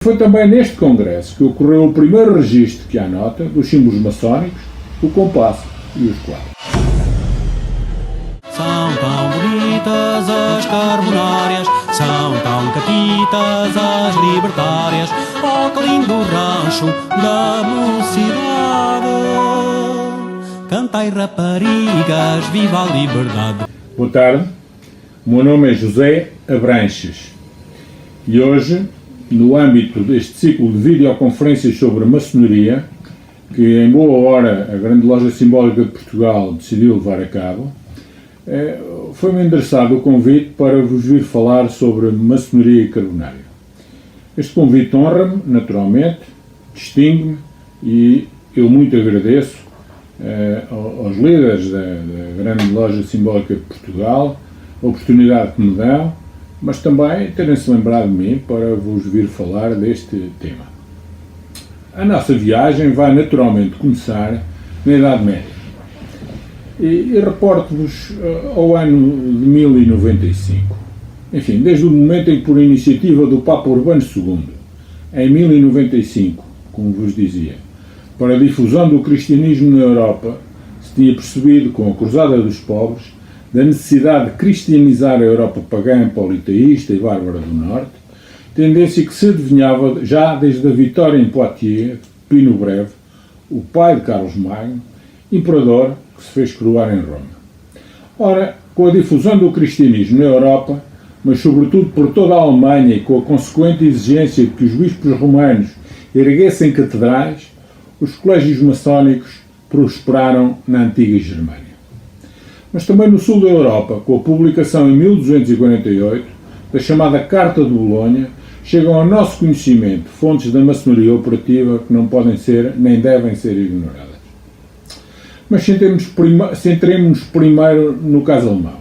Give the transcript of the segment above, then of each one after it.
Foi também neste congresso que ocorreu o primeiro registro que anota dos símbolos maçónicos, o compasso e os quadros. São tão bonitas as carbonárias, são tão catitas as libertárias. Oh, que lindo rancho da mocidade, cantai raparigas, viva a liberdade. Boa tarde, o meu nome é José Abranches e hoje, no âmbito deste ciclo de videoconferências sobre a maçonaria, que em boa hora a Grande Loja Simbólica de Portugal decidiu levar a cabo, foi-me endereçado o convite para vos vir falar sobre maçonaria e carbonária. Este convite honra-me, naturalmente, distingue-me e eu muito agradeço aos líderes da Grande Loja Simbólica de Portugal a oportunidade que me dão, mas também terem-se lembrado de mim para vos vir falar deste tema. A nossa viagem vai naturalmente começar na Idade Média. E reporto-vos ao ano de 1095. Enfim, desde o momento em que, por iniciativa do Papa Urbano II, em 1095, como vos dizia, para a difusão do cristianismo na Europa, se tinha percebido com a Cruzada dos Pobres da necessidade de cristianizar a Europa pagã, politeísta e bárbara do Norte, tendência que se adivinhava já desde a vitória em Poitiers de Pino Breve, o pai de Carlos Magno, imperador que se fez coroar em Roma. Ora, com a difusão do cristianismo na Europa, mas sobretudo por toda a Alemanha e com a consequente exigência de que os bispos romanos erguessem catedrais, os colégios maçónicos prosperaram na antiga Germânia. Mas também no sul da Europa, com a publicação em 1248 da chamada Carta de Bolonha, chegam ao nosso conhecimento fontes da maçonaria operativa que não podem ser nem devem ser ignoradas. Mas centremos-nos primeiro no caso alemão.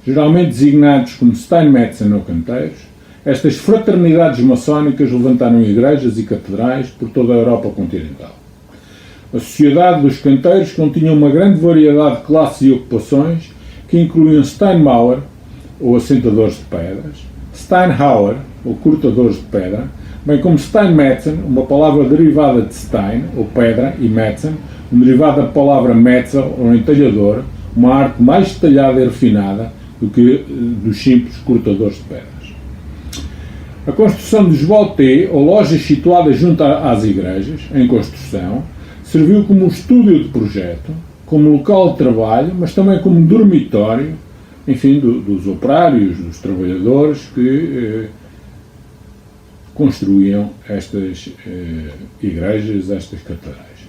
Geralmente designados como Steinmetzen ou canteiros, estas fraternidades maçónicas levantaram igrejas e catedrais por toda a Europa continental. A sociedade dos canteiros continha uma grande variedade de classes e ocupações que incluíam Steinmauer, ou assentadores de pedras, Steinhauer, ou cortadores de pedra, bem como Steinmetzen, uma palavra derivada de Stein, ou pedra, e Metzen, um derivado da palavra Metzel, ou entalhador, uma arte mais detalhada e refinada do que dos simples cortadores de pedras. A construção dos voltés, ou lojas situadas junto às igrejas, em construção, serviu como estúdio de projeto, como local de trabalho, mas também como dormitório, enfim, dos operários, dos trabalhadores que construíam estas igrejas, estas catedrais.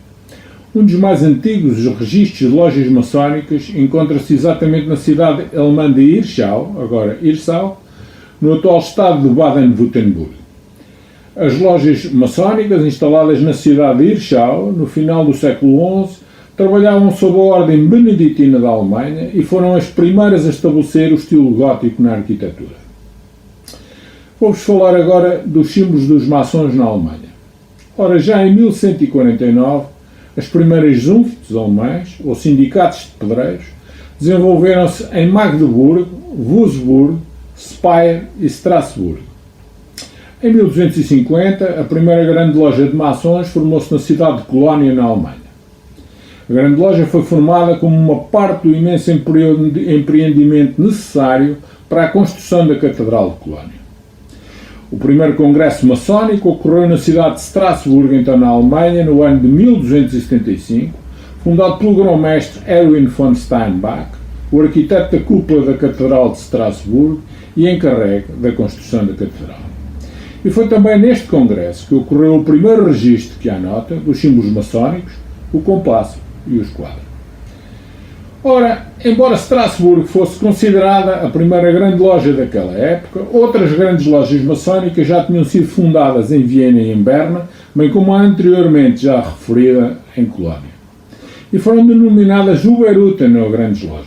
Um dos mais antigos registros de lojas maçónicas encontra-se exatamente na cidade alemã de Hirschau, agora Hirsau, no atual estado de Baden-Württemberg. As lojas maçónicas, instaladas na cidade de Hirschau, no final do século XI, trabalhavam sob a ordem beneditina da Alemanha e foram as primeiras a estabelecer o estilo gótico na arquitetura. Vou-vos falar agora dos símbolos dos maçons na Alemanha. Ora, já em 1149, as primeiras Zunfts alemãs, ou sindicatos de pedreiros, desenvolveram-se em Magdeburgo, Würzburg, Speyer e Strasbourg. Em 1250, a primeira grande loja de maçons formou-se na cidade de Colónia, na Alemanha. A grande loja foi formada como uma parte do imenso empreendimento necessário para a construção da Catedral de Colónia. O primeiro congresso maçónico ocorreu na cidade de Strasbourg, então na Alemanha, no ano de 1275, fundado pelo grão-mestre Erwin von Steinbach, o arquiteto da cúpula da Catedral de Strasbourg e encarregue da construção da Catedral. E foi também neste congresso que ocorreu o primeiro registro que anota dos símbolos maçónicos, o compasso e os quadros. Ora, embora Strasbourg fosse considerada a primeira grande loja daquela época, outras grandes lojas maçónicas já tinham sido fundadas em Viena e em Berna, bem como a anteriormente já referida em Colónia. E foram denominadas Überuten ou grandes lojas.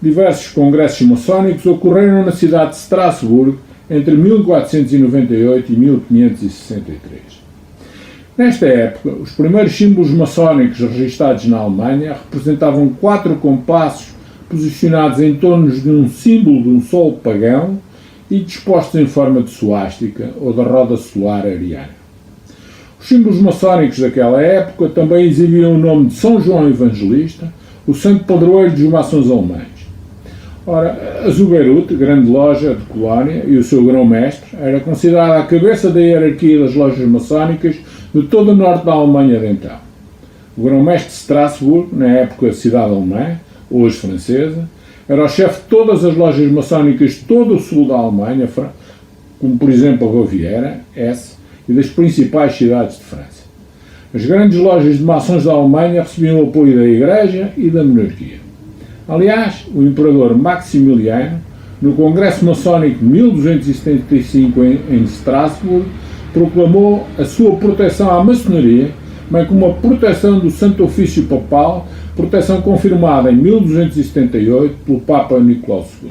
Diversos congressos maçónicos ocorreram na cidade de Strasbourg entre 1498 e 1563. Nesta época, os primeiros símbolos maçónicos registados na Alemanha representavam 4 compassos posicionados em torno de um símbolo de um sol pagão e dispostos em forma de suástica ou da roda solar ariana. Os símbolos maçónicos daquela época também exibiam o nome de São João Evangelista, o santo padroeiro dos maçons alemães. Ora, a Zugerut, grande loja de Colónia, e o seu grão-mestre, era considerada a cabeça da hierarquia das lojas maçónicas de todo o norte da Alemanha de então. O grão-mestre de Strasbourg, na época cidade alemã, hoje francesa, era o chefe de todas as lojas maçónicas de todo o sul da Alemanha, como por exemplo a Baviera, Hesse, e das principais cidades de França. As grandes lojas de maçons da Alemanha recebiam o apoio da Igreja e da monarquia. Aliás, o imperador Maximiliano, no Congresso Maçónico de 1275 em Strasbourg, proclamou a sua proteção à maçonaria, bem como a proteção do Santo Ofício Papal, proteção confirmada em 1278 pelo Papa Nicolau II.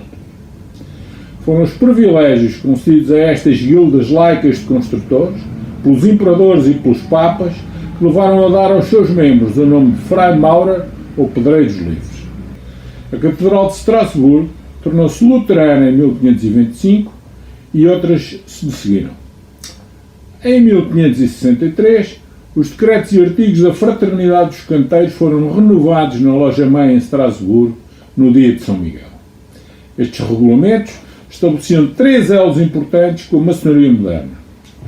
Foram os privilégios concedidos a estas guildas laicas de construtores, pelos imperadores e pelos papas, que levaram a dar aos seus membros o nome de Freimaurer ou Pedreiros Livres. A Catedral de Strasbourg tornou-se luterana em 1525 e outras se seguiram. Em 1563, os decretos e artigos da Fraternidade dos Canteiros foram renovados na loja-mãe em Strasbourg no dia de São Miguel. Estes regulamentos estabeleciam 3 elos importantes com a maçonaria moderna.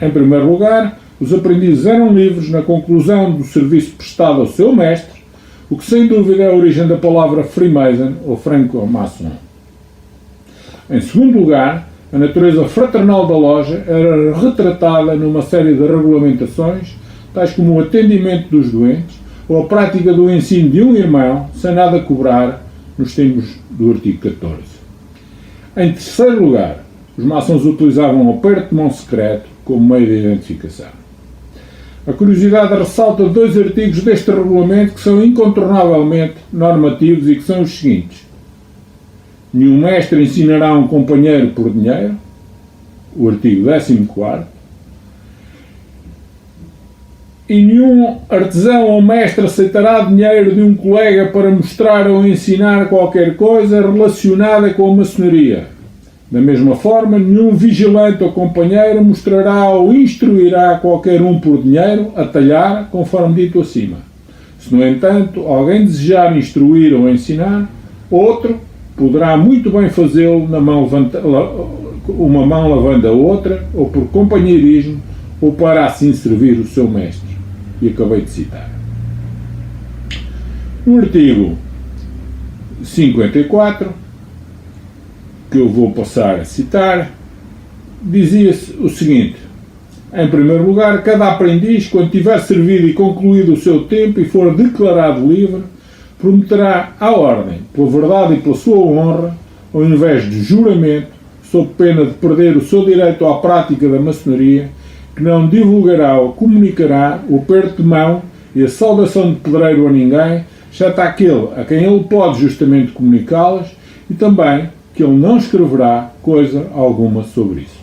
Em primeiro lugar, os aprendizes eram livres na conclusão do serviço prestado ao seu mestre, o que sem dúvida é a origem da palavra Freemason ou franco-maçom. Em segundo lugar, a natureza fraternal da loja era retratada numa série de regulamentações, tais como o atendimento dos doentes ou a prática do ensino de um irmão, sem nada cobrar, nos termos do artigo 14. Em terceiro lugar, os maçons utilizavam o aperto de mão secreto como meio de identificação. A curiosidade ressalta 2 artigos deste regulamento que são incontornavelmente normativos e que são os seguintes: nenhum mestre ensinará um companheiro por dinheiro, o artigo 14º, e nenhum artesão ou mestre aceitará dinheiro de um colega para mostrar ou ensinar qualquer coisa relacionada com a maçonaria. Da mesma forma, nenhum vigilante ou companheiro mostrará ou instruirá qualquer um por dinheiro a talhar, conforme dito acima. Se, no entanto, alguém desejar instruir ou ensinar, outro poderá muito bem fazê-lo uma mão lavando a outra, ou por companheirismo, ou para assim servir o seu mestre. E acabei de citar. No artigo 54, que eu vou passar a citar, dizia-se o seguinte: em primeiro lugar, cada aprendiz, quando tiver servido e concluído o seu tempo e for declarado livre, prometerá à ordem, pela verdade e pela sua honra, ao invés de juramento, sob pena de perder o seu direito à prática da maçonaria, que não divulgará ou comunicará o aperto de mão e a saudação de pedreiro a ninguém, exceto àquele a quem ele pode justamente comunicá-las, e também que ele não escreverá coisa alguma sobre isso.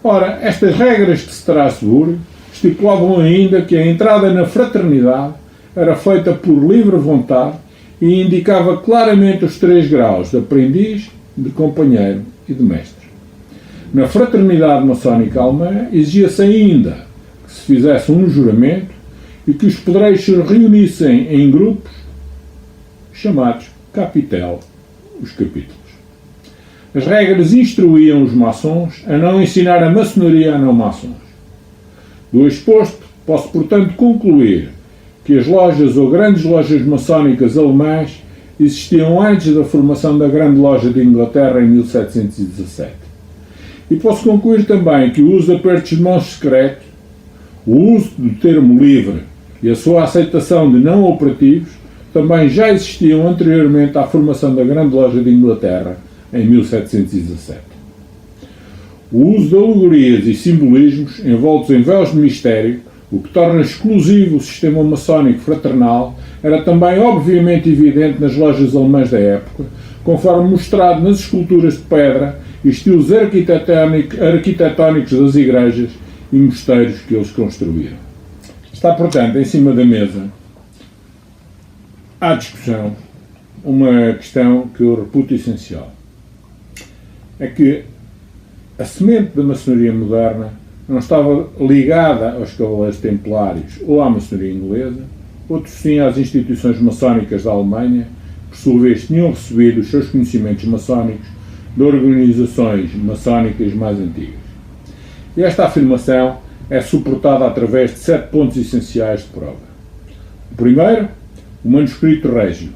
Ora, estas regras de Strasbourg estipulavam ainda que a entrada na fraternidade era feita por livre vontade e indicava claramente os 3 graus de aprendiz, de companheiro e de mestre. Na fraternidade maçónica alemã exigia-se ainda que se fizesse um juramento e que os pedreiros se reunissem em grupos chamados capitel, os capítulos. As regras instruíam os maçons a não ensinar a maçonaria a não-maçons. Do exposto, posso, portanto, concluir que as lojas ou grandes lojas maçónicas alemãs existiam antes da formação da Grande Loja de Inglaterra em 1717. E posso concluir também que o uso de apertos de mãos secretos, o uso do termo livre e a sua aceitação de não operativos também já existiam anteriormente à formação da Grande Loja de Inglaterra em 1717. O uso de alegorias e simbolismos envoltos em véus de mistério, o que torna exclusivo o sistema maçónico fraternal, era também obviamente evidente nas lojas alemãs da época, conforme mostrado nas esculturas de pedra e estilos arquitetónicos das igrejas e mosteiros que eles construíram. Está, portanto, em cima da mesa, à discussão, uma questão que eu reputo essencial. É que a semente da maçonaria moderna não estava ligada aos cavaleiros templários ou à maçonaria inglesa, outros sim às instituições maçónicas da Alemanha, que por sua vez tinham recebido os seus conhecimentos maçónicos de organizações maçónicas mais antigas. E esta afirmação é suportada através de 7 pontos essenciais de prova. O primeiro, o manuscrito régio,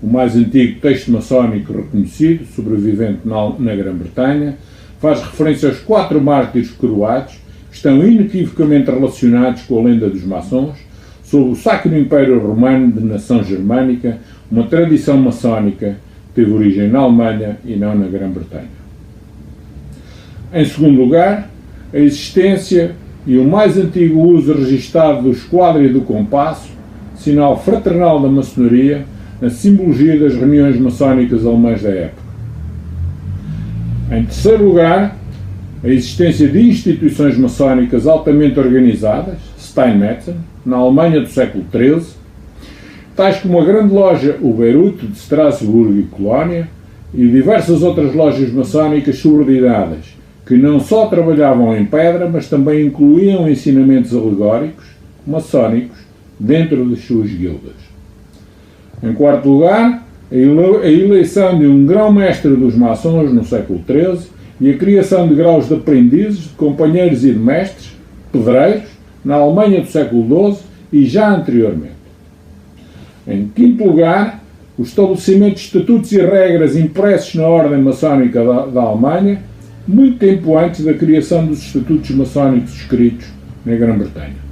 o mais antigo texto maçónico reconhecido, sobrevivente na Grã-Bretanha, faz referência aos 4 mártires coroados, que estão inequivocamente relacionados com a lenda dos maçons, sob o Sacro Império Romano de nação germânica, uma tradição maçónica que teve origem na Alemanha e não na Grã-Bretanha. Em segundo lugar, a existência e o mais antigo uso registado do esquadro e do compasso, sinal fraternal da maçonaria, na simbologia das reuniões maçónicas alemãs da época. Em terceiro lugar, a existência de instituições maçónicas altamente organizadas, Steinmetzen, na Alemanha do século XIII, tais como a grande loja O Beirute de Estrasburgo e Colónia e diversas outras lojas maçónicas subordinadas, que não só trabalhavam em pedra, mas também incluíam ensinamentos alegóricos, maçónicos, dentro das suas guildas. Em quarto lugar, a eleição de um grão-mestre dos maçons no século XIII e a criação de graus de aprendizes, de companheiros e de mestres, pedreiros, na Alemanha do século XII e já anteriormente. Em quinto lugar, o estabelecimento de estatutos e regras impressos na ordem maçónica da Alemanha, muito tempo antes da criação dos estatutos maçónicos escritos na Grã-Bretanha.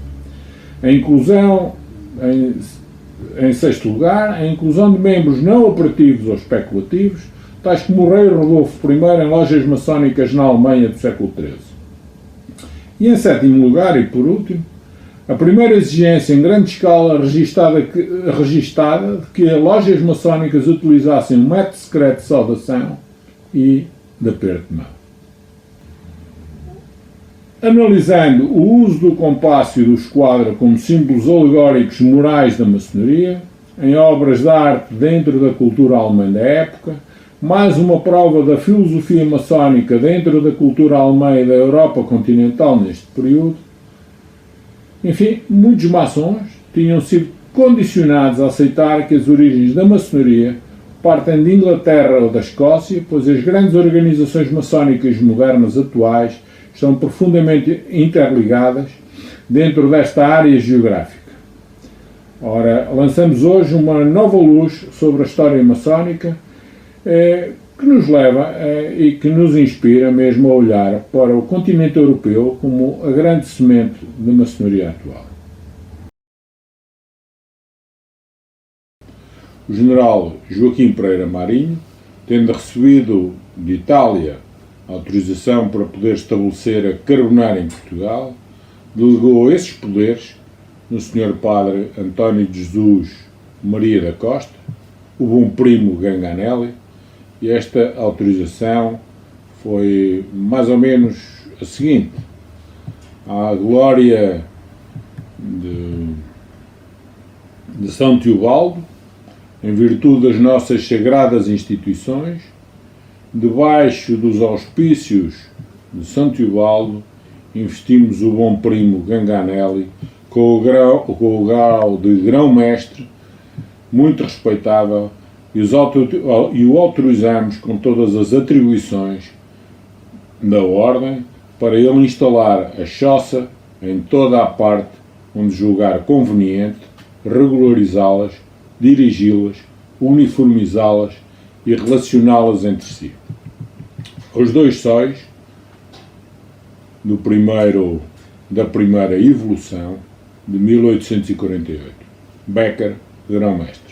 A inclusão, em sexto lugar, a inclusão de membros não operativos ou especulativos, tais como o rei Rodolfo I em lojas maçónicas na Alemanha do século XIII. E em sétimo lugar, e por último, a primeira exigência em grande escala registada de que as lojas maçónicas utilizassem um método secreto de saudação e de aperto de mão. Analisando o uso do compasso e do esquadro como símbolos alegóricos morais da maçonaria, em obras de arte dentro da cultura alemã da época, mais uma prova da filosofia maçónica dentro da cultura alemã e da Europa continental neste período. Enfim, muitos maçons tinham sido condicionados a aceitar que as origens da maçonaria partem de Inglaterra ou da Escócia, pois as grandes organizações maçónicas modernas atuais estão profundamente interligadas dentro desta área geográfica. Ora, lançamos hoje uma nova luz sobre a história maçónica que nos leva e que nos inspira mesmo a olhar para o continente europeu como a grande semente da maçonaria atual. O general Joaquim Pereira Marinho, tendo recebido de Itália autorização para poder estabelecer a Carbonária em Portugal, delegou esses poderes no Sr. Padre António de Jesus Maria da Costa, o bom primo Ganganelli, e esta autorização foi mais ou menos a seguinte: à glória de São Teobaldo, em virtude das nossas sagradas instituições, debaixo dos auspícios de São Teobaldo, investimos o bom primo Ganganelli com o grau de grão-mestre, muito respeitável, e o autorizamos com todas as atribuições da ordem para ele instalar a choça em toda a parte onde julgar conveniente, regularizá-las, dirigi-las, uniformizá-las e relacioná-las entre si. Os dois sóis da primeira evolução de 1848. Becker, grão-mestre.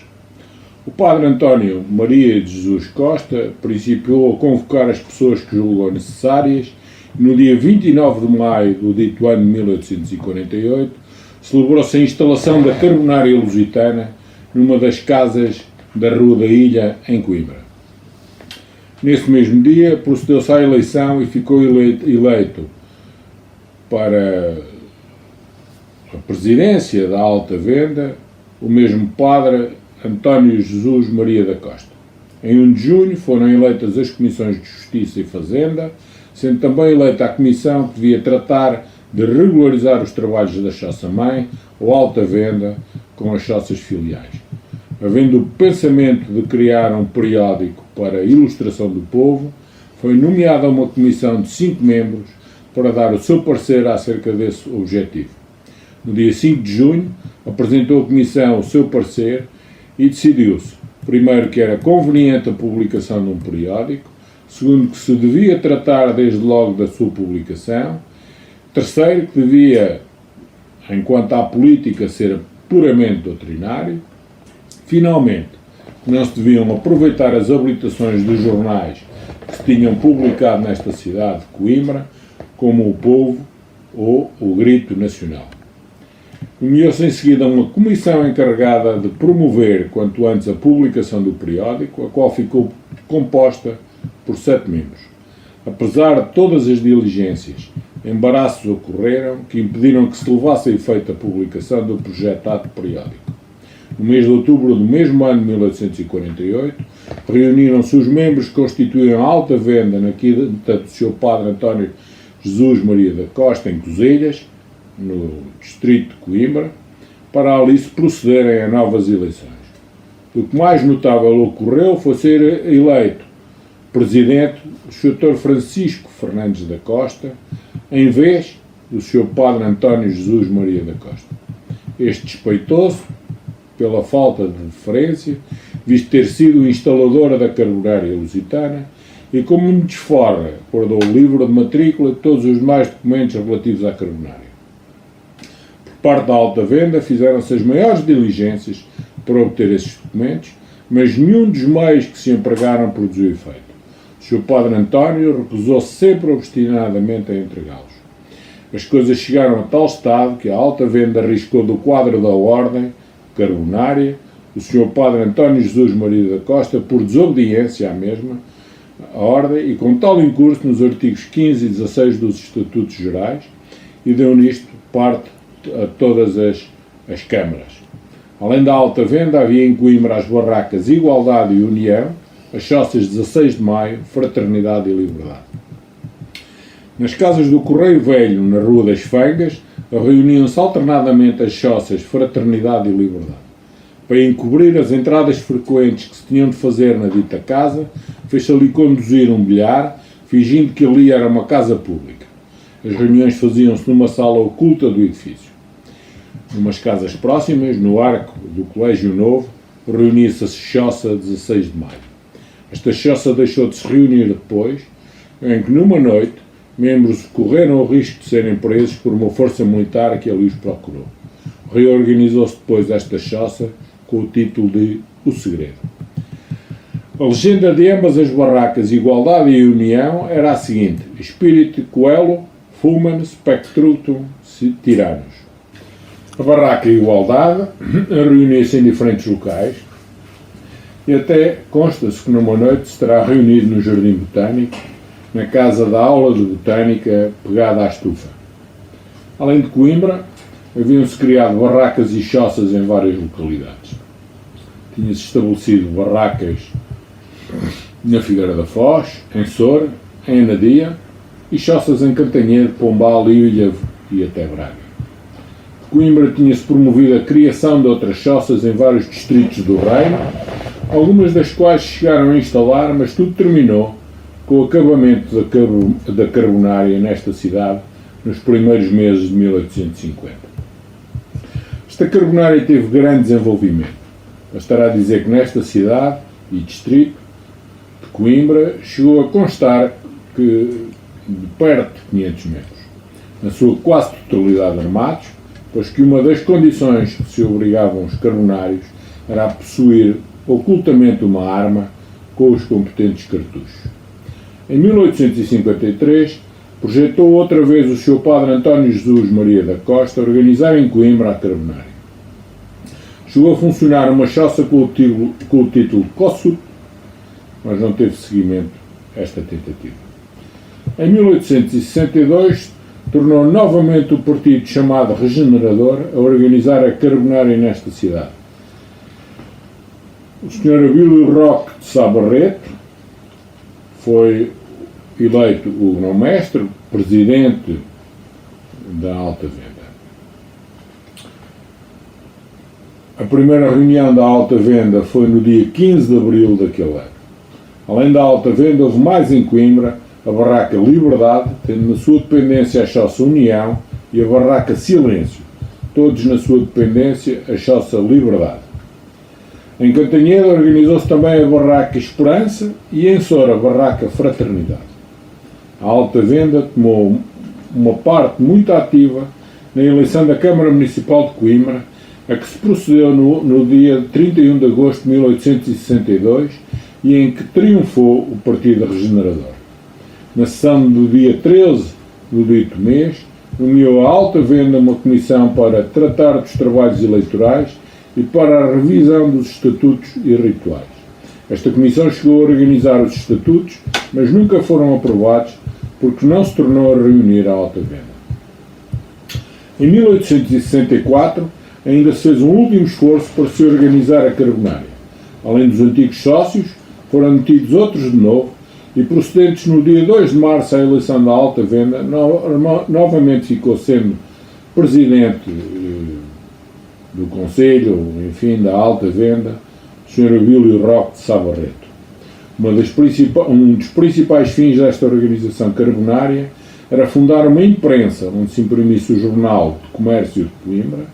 O padre António Maria de Jesus Costa principiou a convocar as pessoas que julgou necessárias e no dia 29 de maio do dito ano de 1848 celebrou-se a instalação da Carbonária Lusitana numa das casas da Rua da Ilha, em Coimbra. Nesse mesmo dia procedeu-se à eleição e ficou eleito para a presidência da Alta Venda o mesmo padre António Jesus Maria da Costa. Em 1 de junho foram eleitas as comissões de Justiça e Fazenda, sendo também eleita a comissão que devia tratar de regularizar os trabalhos da choça-mãe ou alta venda com as choças filiais. Havendo o pensamento de criar um periódico para a ilustração do povo, foi nomeada uma comissão de 5 membros para dar o seu parecer acerca desse objetivo. No dia 5 de junho, apresentou a comissão o seu parecer e decidiu-se, primeiro, que era conveniente a publicação de um periódico, segundo, que se devia tratar desde logo da sua publicação, terceiro, que devia, enquanto à política, ser puramente doutrinário, finalmente, que não se deviam aproveitar as habilitações dos jornais que se tinham publicado nesta cidade de Coimbra, como o Povo ou o Grito Nacional. Nomeou-se em seguida uma comissão encarregada de promover quanto antes a publicação do periódico, a qual ficou composta por 7 membros. Apesar de todas as diligências, embaraços ocorreram que impediram que se levasse a efeito a publicação do projetado periódico. No mês de outubro do mesmo ano de 1848, reuniram-se os membros que constituíam a alta venda na quinta do seu padre António Jesus Maria da Costa, em Cozelhas, no distrito de Coimbra, para ali se procederem a novas eleições. O que mais notável ocorreu foi ser eleito presidente o Sr. Francisco Fernandes da Costa, em vez do Sr. Padre António Jesus Maria da Costa. Este despeitou-se pela falta de deferência, visto ter sido instaladora da carbonária lusitana, e como me desforra, guardou o livro de matrícula e todos os demais documentos relativos à carbonária. Por parte da alta venda, fizeram-se as maiores diligências para obter esses documentos, mas nenhum dos meios que se empregaram produziu efeito. O Sr. Padre António recusou-se sempre obstinadamente a entregá-los. As coisas chegaram a tal estado que a alta venda arriscou do quadro da ordem carbonária o Sr. Padre António Jesus Maria da Costa por desobediência à mesma a ordem e com tal incurso nos artigos 15 e 16 dos Estatutos Gerais e deu nisto parte a todas as câmaras. Além da alta venda, havia em Coimbra as barracas Igualdade e União, as choças 16 de Maio, Fraternidade e Liberdade. Nas casas do Correio Velho, na Rua das Fangas, reuniam-se alternadamente as choças Fraternidade e Liberdade. Para encobrir as entradas frequentes que se tinham de fazer na dita casa, fez-se ali conduzir um bilhar, fingindo que ali era uma casa pública. As reuniões faziam-se numa sala oculta do edifício. Numas casas próximas, no arco do Colégio Novo, reunia-se a choça 16 de Maio. Esta choça deixou de se reunir depois, em que numa noite, membros correram o risco de serem presos por uma força militar que ali os procurou. Reorganizou-se depois esta choça com o título de O Segredo. A legenda de ambas as barracas, Igualdade e União, era a seguinte: Spiritu coelo, fuman, spectrutum tiranos. A barraca Igualdade reunia-se em diferentes locais e até consta-se que numa noite se terá reunido no Jardim Botânico, na casa da aula de Botânica pegada à estufa. Além de Coimbra, haviam-se criado barracas e choças em várias localidades. Tinha-se estabelecido barracas na Figueira da Foz, em Soura, em Anadia, e choças em Cantanhede, Pombal, Ilhavo e até Braga. Coimbra tinha-se promovido a criação de outras choças em vários distritos do Reino, algumas das quais chegaram a instalar, mas tudo terminou com o acabamento da carbonária nesta cidade nos primeiros meses de 1850. Esta carbonária teve grande desenvolvimento. Bastará dizer que nesta cidade e distrito de Coimbra chegou a constar que de perto de 500 membros, na sua quase totalidade armados, pois que uma das condições que se obrigavam os carbonários era a possuir ocultamente uma arma com os competentes cartuchos. Em 1853, projetou outra vez o seu padre António Jesus Maria da Costa organizar em Coimbra a carbonária. Chegou a funcionar uma choça com o título COSUT, mas não teve seguimento esta tentativa. Em 1862, tornou novamente o partido chamado Regenerador a organizar a carbonária nesta cidade. O Sr. Abílio Roque de Sá Barreto foi eleito o grão-mestre, presidente da Alta Venda. A primeira reunião da Alta Venda foi no dia 15 de abril daquele ano. Além da Alta Venda, houve mais em Coimbra a Barraca Liberdade, tendo na sua dependência a Choça União, e a Barraca Silêncio, todos na sua dependência a Choça Liberdade. Em Cantanhede organizou-se também a Barraca Esperança e em Soura a Barraca Fraternidade. A Alta Venda tomou uma parte muito ativa na eleição da Câmara Municipal de Coimbra, a que se procedeu no dia 31 de agosto de 1862 e em que triunfou o Partido Regenerador. Na sessão do dia 13 do dito mês, nomeou a Alta Venda uma comissão para tratar dos trabalhos eleitorais e para a revisão dos estatutos e rituais. Esta comissão chegou a organizar os estatutos, mas nunca foram aprovados porque não se tornou a reunir a Alta Venda. Em 1864, ainda se fez um último esforço para se organizar a Carbonária. Além dos antigos sócios, foram metidos outros de novo e, procedentes no dia 2 de março à eleição da Alta Venda, novamente ficou sendo presidente do Conselho, enfim, da Alta Venda, o Sr. Abílio Roque de Sá Barreto. Um dos principais fins desta organização carbonária era fundar uma imprensa onde se imprimisse o Jornal de Comércio de Coimbra,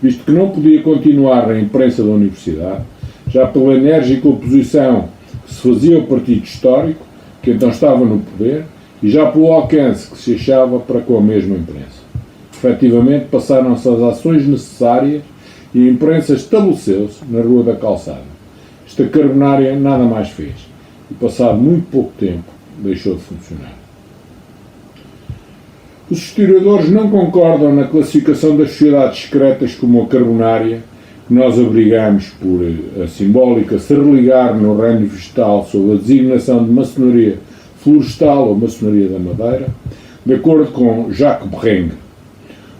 visto que não podia continuar na imprensa da Universidade, já pela enérgica oposição que se fazia ao partido histórico, que então estava no poder, e já pelo alcance que se achava para com a mesma imprensa. Efetivamente, passaram-se as ações necessárias e a imprensa estabeleceu-se na Rua da Calçada. Esta carbonária nada mais fez e, passado muito pouco tempo, deixou de funcionar. Os historiadores não concordam na classificação das sociedades secretas como a carbonária, que nós obrigamos por a simbólica se religar no reino vegetal sob a designação de maçonaria florestal ou maçonaria da madeira, de acordo com Jacques Breng.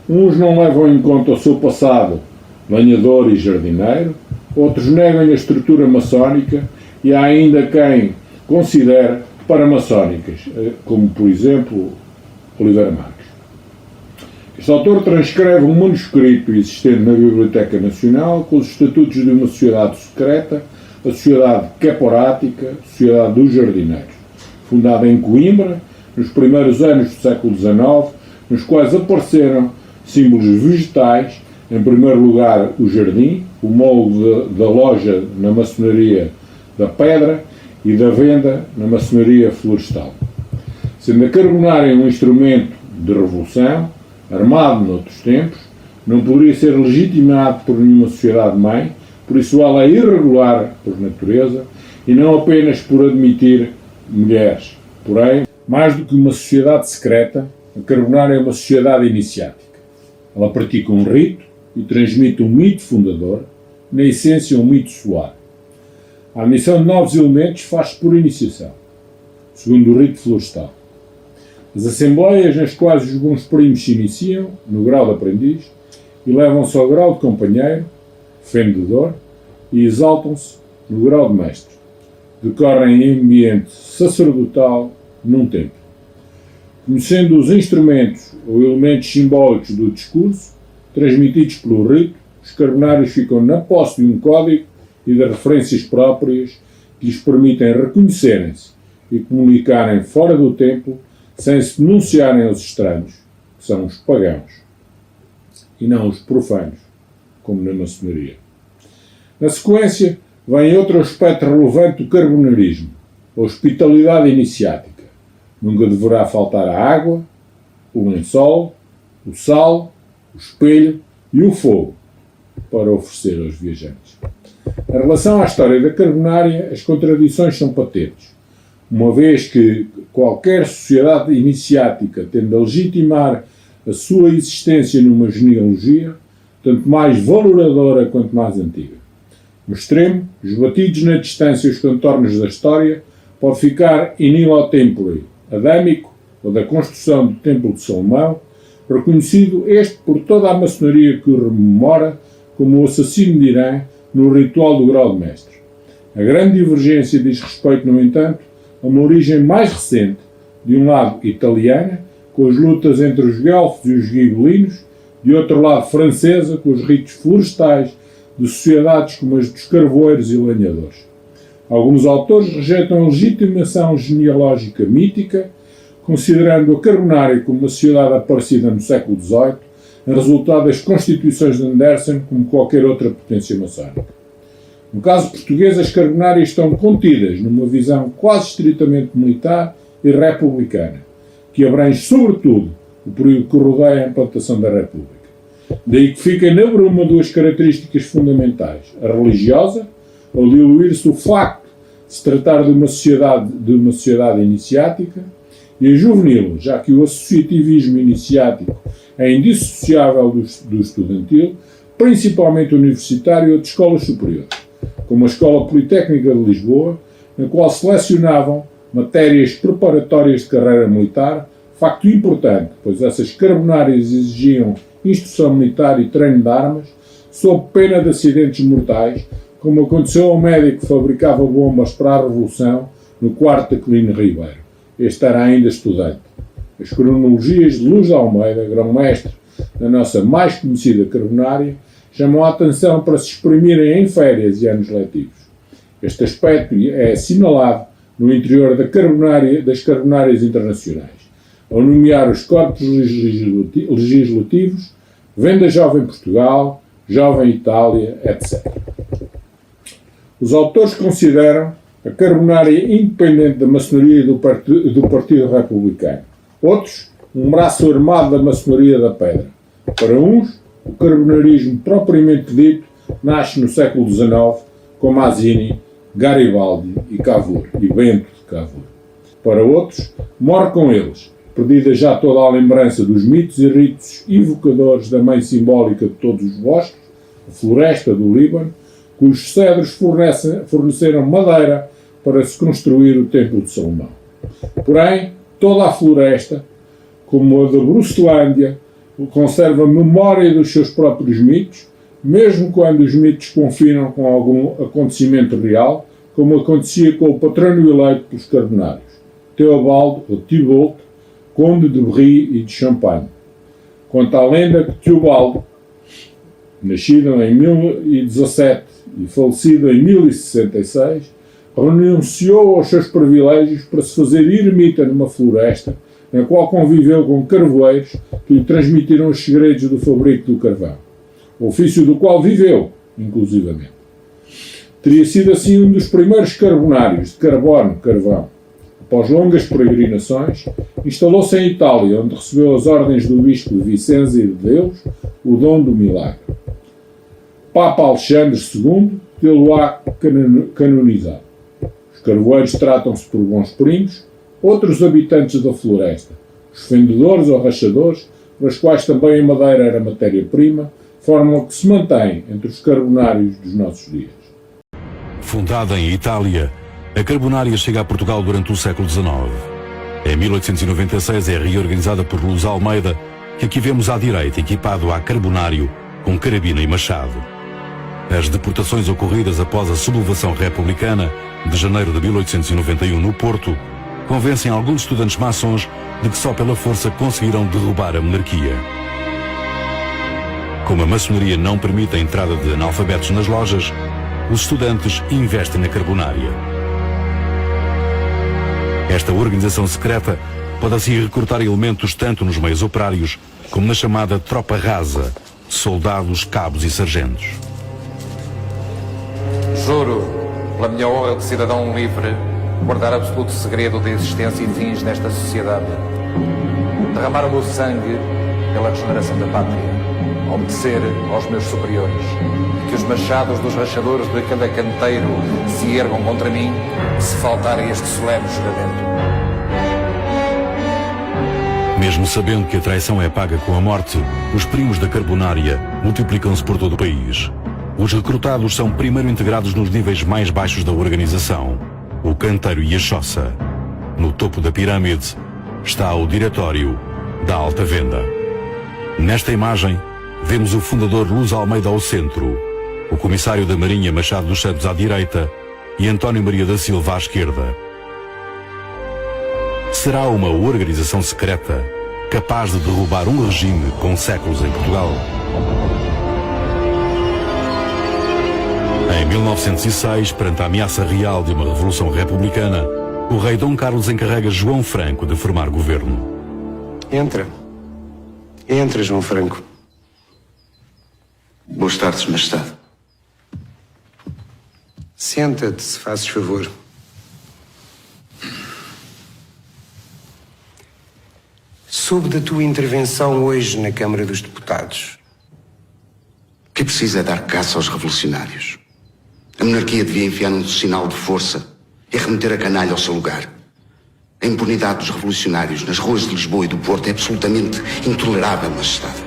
Uns não levam em conta o seu passado lenhador e jardineiro, outros negam a estrutura maçónica e há ainda quem considere paramaçónicas, como por exemplo Oliveira Marques. Este autor transcreve um manuscrito existente na Biblioteca Nacional com os estatutos de uma sociedade secreta, a Sociedade Caporática, Sociedade dos Jardineiros, fundada em Coimbra, nos primeiros anos do século XIX, nos quais apareceram símbolos vegetais, em primeiro lugar o jardim, o molde da loja na maçonaria da pedra e da venda na maçonaria florestal. Sendo a carbonária um instrumento de revolução, armado noutros tempos, não poderia ser legitimado por nenhuma sociedade-mãe, por isso ela é irregular por natureza e não apenas por admitir mulheres. Porém, mais do que uma sociedade secreta, a carbonária é uma sociedade iniciática. Ela pratica um rito e transmite um mito fundador, na essência um mito solar. A admissão de novos elementos faz-se por iniciação, segundo o rito florestal. As assembleias nas quais os bons primos se iniciam, no grau de aprendiz, e levam-se ao grau de companheiro, vendedor, e exaltam-se no grau de mestre. Decorrem em ambiente sacerdotal num templo. Conhecendo os instrumentos ou elementos simbólicos do discurso, transmitidos pelo rito, os carbonários ficam na posse de um código e de referências próprias que lhes permitem reconhecerem-se e comunicarem fora do templo sem se denunciarem aos estranhos, que são os pagãos, e não os profanos, como na maçonaria. Na sequência, vem outro aspecto relevante do carbonarismo, a hospitalidade iniciática. Nunca deverá faltar a água, o lençol, o sal, o espelho e o fogo para oferecer aos viajantes. Em relação à história da carbonária, as contradições são patentes, uma vez que qualquer sociedade iniciática tende a legitimar a sua existência numa genealogia, tanto mais valoradora quanto mais antiga. No extremo, esbatidos na distância os contornos da história, pode ficar in illo tempore adâmico, ou da construção do Templo de Salomão, reconhecido este por toda a maçonaria que o rememora como o assassino de Irã no ritual do grau de mestre. A grande divergência diz respeito, no entanto, a uma origem mais recente, de um lado italiana, com as lutas entre os guelfos e os gibelinos, de outro lado francesa, com os ritos florestais de sociedades como as dos carvoeiros e lenhadores. Alguns autores rejeitam a legitimação genealógica mítica, considerando a Carbonária como uma sociedade aparecida no século XVIII, em resultado das constituições de Anderson, como qualquer outra potência maçónica. No caso português, as Carbonárias estão contidas numa visão quase estritamente militar e republicana, que abrange sobretudo o período que rodeia a implantação da República. Daí que fiquem na bruma duas características fundamentais: a religiosa, ao diluir-se o facto de se tratar de uma sociedade iniciática, e a juvenil, já que o associativismo iniciático é indissociável do estudantil, principalmente universitário ou de escolas superiores, como a Escola Politécnica de Lisboa, na qual selecionavam matérias preparatórias de carreira militar, facto importante, pois essas Carbonárias exigiam instrução militar e treino de armas, sob pena de acidentes mortais, como aconteceu ao médico que fabricava bombas para a Revolução no quarto de Aquilino Ribeiro. Este era ainda estudante. As cronologias de Luz de Almeida, grão-mestre da nossa mais conhecida Carbonária, chamam a atenção para se exprimirem em férias e anos letivos. Este aspecto é assinalado no interior das Carbonárias internacionais, ao nomear os corpos legislativos, Venda Jovem Portugal, Jovem Itália, etc. Os autores consideram a Carbonária independente da maçonaria e do Partido Republicano. Outros, um braço armado da maçonaria da pedra. Para uns, o carbonarismo propriamente dito nasce no século XIX, com Mazzini, Garibaldi e Cavour, e Bento de Cavour. Para outros, morre com eles, perdida já toda a lembrança dos mitos e ritos evocadores da mãe simbólica de todos os bosques, a floresta do Líbano, cujos cedros forneceram madeira para se construir o Templo de Salomão. Porém, toda a floresta, como a da Brucelândia, conserva memória dos seus próprios mitos, mesmo quando os mitos confinam com algum acontecimento real, como acontecia com o patrono eleito pelos Carbonários, Teobaldo ou Thibault, conde de Brie e de Champagne. Conta a lenda que Teobaldo, nascido em 1017 e falecido em 1066, renunciou aos seus privilégios para se fazer eremita numa floresta, na qual conviveu com carvoeiros que lhe transmitiram os segredos do fabrico do carvão, ofício do qual viveu, inclusivamente. Teria sido assim um dos primeiros carbonários de carvão. Após longas peregrinações, instalou-se em Itália, onde recebeu as ordens do bispo de Vicenza e de Deus, o dom do milagre. Papa Alexandre II tê-lo-á canonizado. Os carvoeiros tratam-se por bons primos, outros habitantes da floresta, os fendedores ou rachadores, para os quais também a madeira era matéria-prima, forma que se mantém entre os carbonários dos nossos dias. Fundada em Itália, a Carbonária chega a Portugal durante o século XIX. Em 1896 é reorganizada por Luz Almeida, que aqui vemos à direita, equipado a carbonário, com carabina e machado. As deportações ocorridas após a sublevação republicana de janeiro de 1891 no Porto convencem alguns estudantes maçons de que só pela força conseguirão derrubar a monarquia. Como a maçonaria não permite a entrada de analfabetos nas lojas, os estudantes investem na Carbonária. Esta organização secreta pode assim recrutar elementos tanto nos meios operários como na chamada tropa rasa, soldados, cabos e sargentos. Juro, pela minha honra de cidadão livre, guardar absoluto segredo da existência e fins desta sociedade. Derramar o meu sangue pela regeneração da pátria. Obedecer aos meus superiores. Que os machados dos rachadores de cada canteiro se ergam contra mim, se faltar a este solene juramento. Mesmo sabendo que a traição é paga com a morte, os primos da Carbonária multiplicam-se por todo o país. Os recrutados são primeiro integrados nos níveis mais baixos da organização, o canteiro e a choça. No topo da pirâmide está o diretório da Alta Venda. Nesta imagem, vemos o fundador Luz Almeida ao centro, o comissário da Marinha Machado dos Santos à direita e António Maria da Silva à esquerda. será uma organização secreta capaz de derrubar um regime com séculos em Portugal? Em 1906, perante a ameaça real de uma revolução republicana, o rei Dom Carlos encarrega João Franco de formar governo. Entra. Entra, João Franco. Boas tardes, Majestade. Senta-te, se fazes favor. Soube da tua intervenção hoje na Câmara dos Deputados. O que é preciso é dar caça aos revolucionários. A monarquia devia enfiar um sinal de força e remeter a canalha ao seu lugar. A impunidade dos revolucionários nas ruas de Lisboa e do Porto é absolutamente intolerável, Majestade.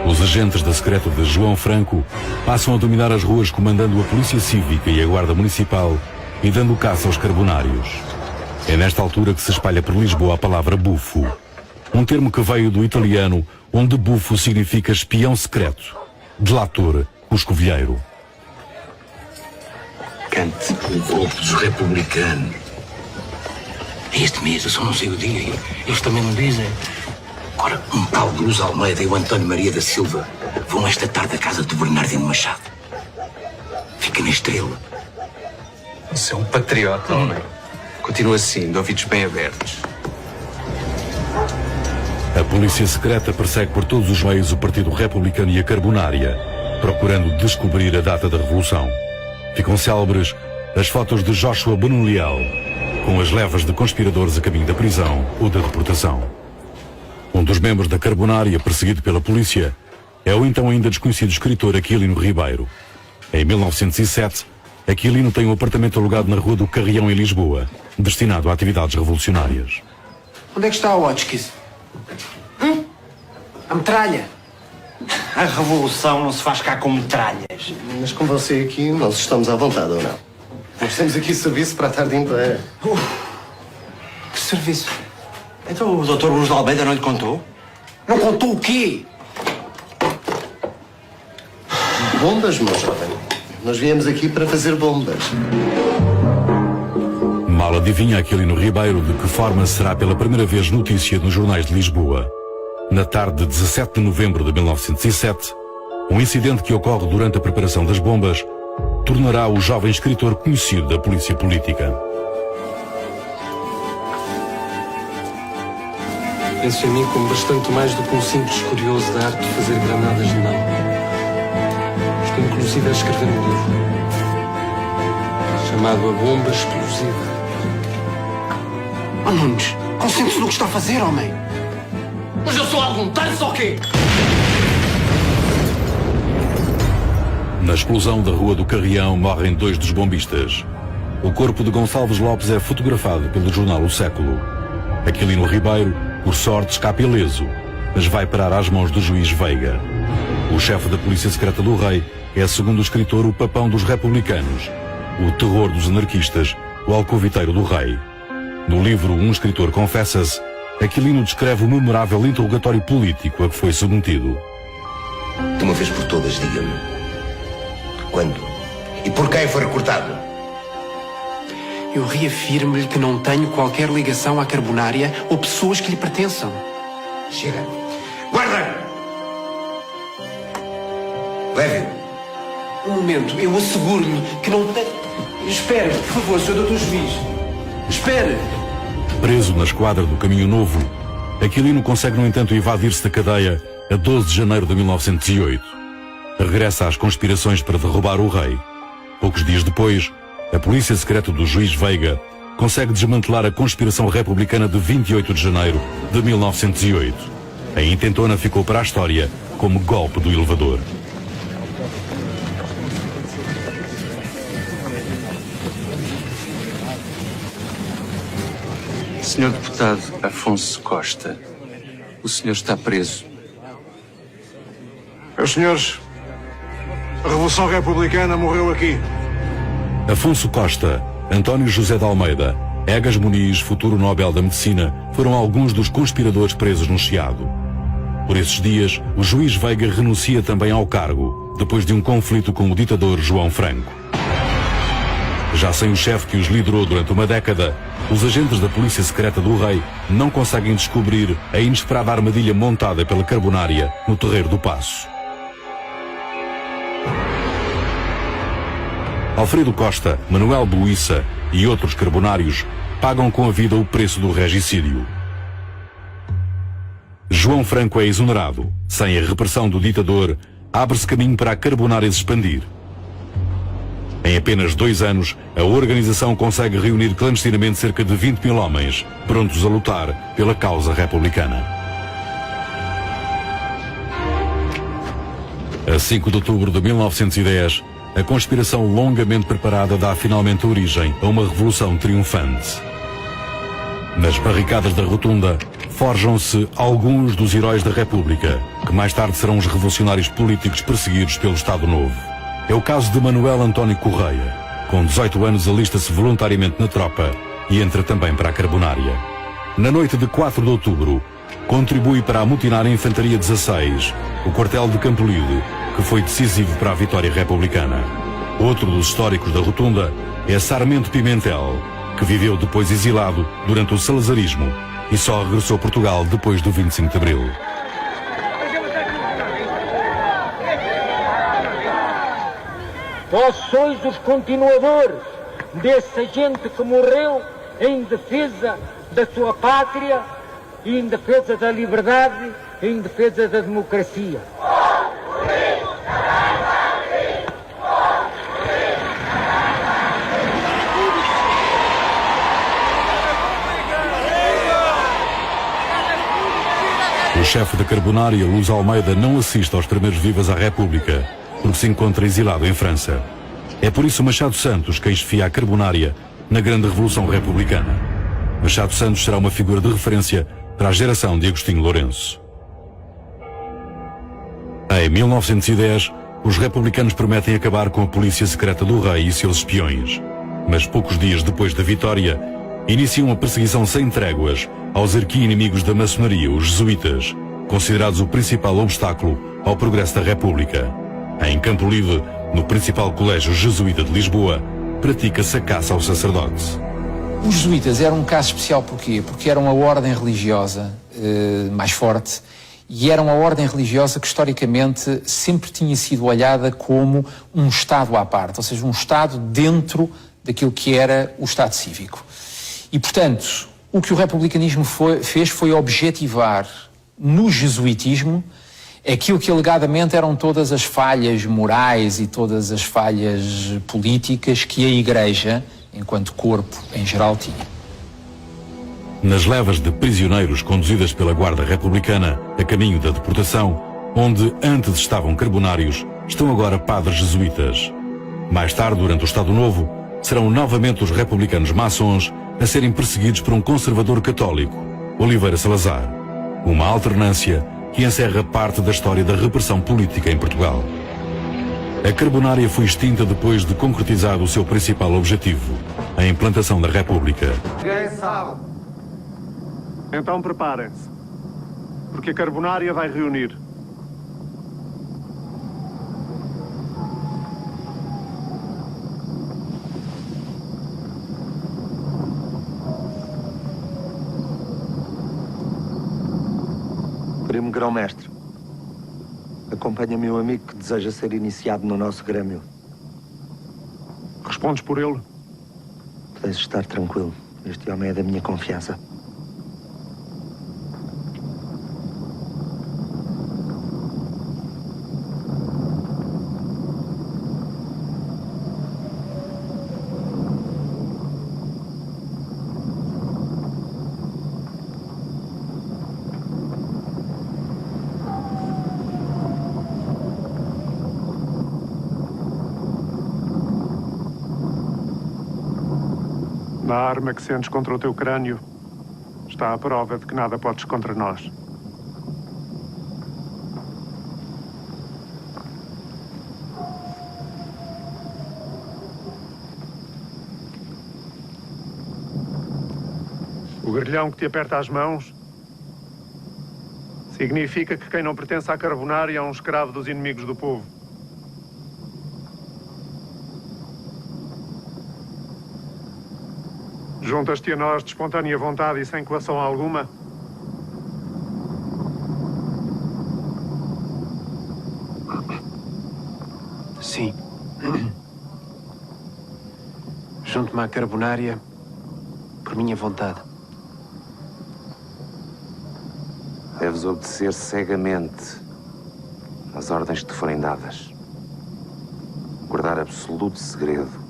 Os agentes da secreta de João Franco passam a dominar as ruas comandando a Polícia Cívica e a Guarda Municipal e dando caça aos carbonários. É nesta altura que se espalha por Lisboa a palavra bufo, um termo que veio do italiano, onde bufo significa espião secreto, delator, cuscovilheiro. Cante o golpe dos republicanos. Este mês, eu só não sei o dia. Eles também não dizem. Agora, um tal Luz Almeida e o António Maria da Silva vão esta tarde à casa do Bernardino Machado. Fica na Estrela. Você é um patriota, homem. Continua assim, de ouvidos bem abertos. A polícia secreta persegue por todos os meios o Partido Republicano e a Carbonária, procurando descobrir a data da Revolução. Ficam célebres as fotos de Joshua Beno Leal, com as levas de conspiradores a caminho da prisão ou da deportação. Um dos membros da Carbonária, perseguido pela polícia, é o então ainda desconhecido escritor Aquilino Ribeiro. Em 1907, Aquilino tem um apartamento alugado na Rua do Carrião, em Lisboa, destinado a atividades revolucionárias. Onde é que está a Hotchkiss? A metralha? A revolução não se faz cá com metralhas. Mas com você aqui, nós estamos à vontade, ou não? Nós temos aqui serviço para a tarde inteira. Que serviço? Então o Dr. Luz de Almeida não lhe contou? Não contou o quê? Bombas, meu jovem. Nós viemos aqui para fazer bombas. Mal adivinha Aquilino Ribeiro de que forma será pela primeira vez notícia nos jornais de Lisboa. Na tarde de 17 de novembro de 1907, um incidente que ocorre durante a preparação das bombas tornará o jovem escritor conhecido da polícia política. Penso em mim como bastante mais do que um simples curioso da arte de fazer granadas de mão. Estou inclusive a escrever um livro chamado A Bomba Explosiva. Oh, Nunes, concentre-se no que está a fazer, homem. Mas eu sou algum tanto ou quê? Na explosão da Rua do Carrião morrem 2 dos bombistas. O corpo de Gonçalves Lopes é fotografado pelo jornal O Século. Aquilino Ribeiro, por sorte, escapa ileso, mas vai parar às mãos do juiz Veiga. O chefe da Polícia Secreta do Rei é, segundo o escritor, o papão dos republicanos, o terror dos anarquistas, o alcoviteiro do rei. No livro Um Escritor Confessa-se, Aquilino descreve o memorável interrogatório político a que foi submetido. De uma vez por todas, diga-me. Quando? E por quem foi recrutado? Eu reafirmo-lhe que não tenho qualquer ligação à Carbonária ou pessoas que lhe pertençam. Chega. Guarda! Leve-o. Um momento, eu asseguro-lhe que não tenho... Espere, por favor, Sr. Dr. Juiz. Espere. Preso na esquadra do Caminho Novo, Aquilino consegue, no entanto, evadir-se da cadeia a 12 de janeiro de 1908. Regressa às conspirações para derrubar o rei. Poucos dias depois, a polícia secreta do juiz Veiga consegue desmantelar a conspiração republicana de 28 de janeiro de 1908. A intentona ficou para a história como golpe do elevador. Senhor Deputado Afonso Costa, o senhor está preso. Meus senhores, a Revolução Republicana morreu aqui. Afonso Costa, António José de Almeida, Egas Muniz, futuro Nobel da Medicina, foram alguns dos conspiradores presos no Chiado. Por esses dias, o juiz Veiga renuncia também ao cargo, depois de um conflito com o ditador João Franco. Já sem o chefe que os liderou durante uma década, os agentes da polícia secreta do rei não conseguem descobrir a inesperada armadilha montada pela Carbonária no terreiro do Paço. Alfredo Costa, Manuel Buissa e outros carbonários pagam com a vida o preço do regicídio. João Franco é exonerado. Sem a repressão do ditador, abre-se caminho para a Carbonária se expandir. Em apenas 2 anos, a organização consegue reunir clandestinamente cerca de 20 mil homens, prontos a lutar pela causa republicana. A 5 de outubro de 1910, a conspiração longamente preparada dá finalmente origem a uma revolução triunfante. Nas barricadas da Rotunda, forjam-se alguns dos heróis da República, que mais tarde serão os revolucionários políticos perseguidos pelo Estado Novo. É o caso de Manuel António Correia. Com 18 anos alista-se voluntariamente na tropa e entra também para a Carbonária. Na noite de 4 de outubro, contribui para amutinar a Infantaria 16, o quartel de Campolide, que foi decisivo para a vitória republicana. Outro dos históricos da Rotunda é Sarmento Pimentel, que viveu depois exilado durante o salazarismo e só regressou a Portugal depois do 25 de Abril. Vós sois os continuadores dessa gente que morreu em defesa da sua pátria, e em defesa da liberdade, e em defesa da democracia. O chefe da Carbonária, Luz Almeida, não assiste aos primeiros vivas à República, porque se encontra exilado em França. É por isso Machado Santos quem esfia a Carbonária na grande Revolução Republicana. Machado Santos será uma figura de referência para a geração de Agostinho Lourenço. Em 1910, os republicanos prometem acabar com a polícia secreta do rei e seus espiões. Mas poucos dias depois da vitória, iniciam uma perseguição sem tréguas aos arqui-inimigos da maçonaria, os jesuítas, considerados o principal obstáculo ao progresso da República. Em Campolide, no principal colégio jesuíta de Lisboa, pratica-se a caça ao sacerdote. Os jesuítas eram um caso especial porquê? Porque eram a ordem religiosa mais forte, e eram a ordem religiosa que historicamente sempre tinha sido olhada como um Estado à parte, ou seja, um Estado dentro daquilo que era o Estado cívico. E, portanto, o que o republicanismo fez foi objetivar no jesuitismo aquilo que alegadamente eram todas as falhas morais e todas as falhas políticas que a Igreja, enquanto corpo em geral, tinha. Nas levas de prisioneiros conduzidas pela Guarda Republicana a caminho da deportação, onde antes estavam carbonários, estão agora padres jesuítas. Mais tarde, durante o Estado Novo, serão novamente os republicanos maçons a serem perseguidos por um conservador católico, Oliveira Salazar. Uma alternância que encerra parte da história da repressão política em Portugal. A Carbonária foi extinta depois de concretizado o seu principal objetivo, a implantação da República. Ninguém sabe. Então preparem-se, porque a Carbonária vai reunir. Primo Grão-Mestre, acompanha meu amigo que deseja ser iniciado no nosso grêmio. Respondes por ele? Podes estar tranquilo. Este homem é da minha confiança. Na arma que sentes contra o teu crânio está a prova de que nada podes contra nós. O grilhão que te aperta as mãos significa que quem não pertence à Carbonária é um escravo dos inimigos do povo. Juntas-te a nós de espontânea vontade e sem coação alguma? Sim. Junto-me à carbonária por minha vontade. Deves obedecer cegamente às ordens que te forem dadas. Guardar absoluto segredo.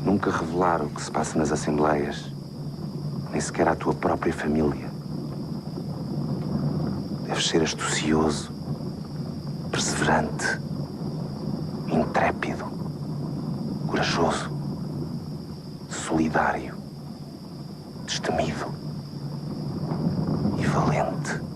Nunca revelar o que se passa nas assembleias, nem sequer à tua própria família. Deves ser astucioso, perseverante, intrépido, corajoso, solidário, destemido e valente.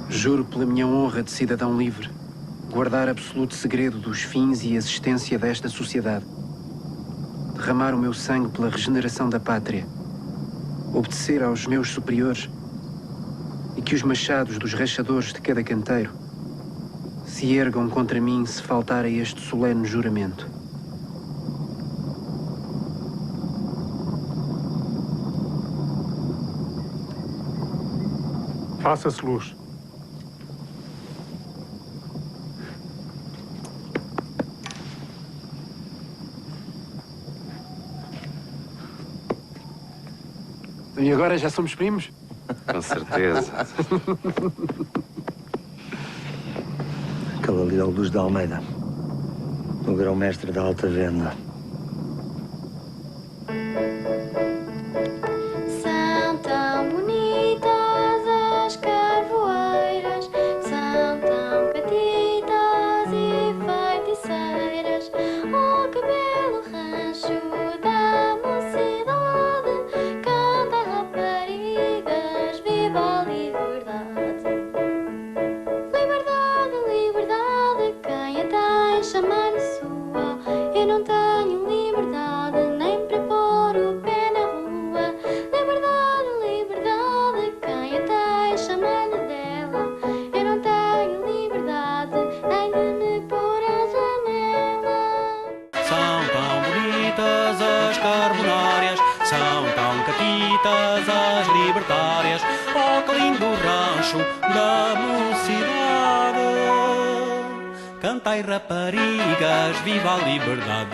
Juro pela minha honra de cidadão livre, guardar absoluto segredo dos fins e existência desta sociedade, derramar o meu sangue pela regeneração da pátria, obedecer aos meus superiores e que os machados dos rachadores de cada canteiro se ergam contra mim se faltar a este solene juramento. Faça-se luz. E agora já somos primos? Com certeza. Aquele ali é o Luz de Almeida, o grão-mestre da Alta Venda. São tão bonitas as carvoeiras, são tão catitas e feiticeiras. Oh, que belo rancho da mocidade, canta raparigas, viva a liberdade. Liberdade, liberdade, quem a tem chamar-lhe sua. Eu não tenho liberdade nem para pôr o pé na rua. Liberdade, liberdade, quem a tem chamar-lhe dela. Eu não tenho liberdade nem de me pôr à janela. São tão bonitas as carbonárias, são tão catitas as libertárias. Oh, que lindo rancho da mocidade. Cantai raparigas, viva a liberdade.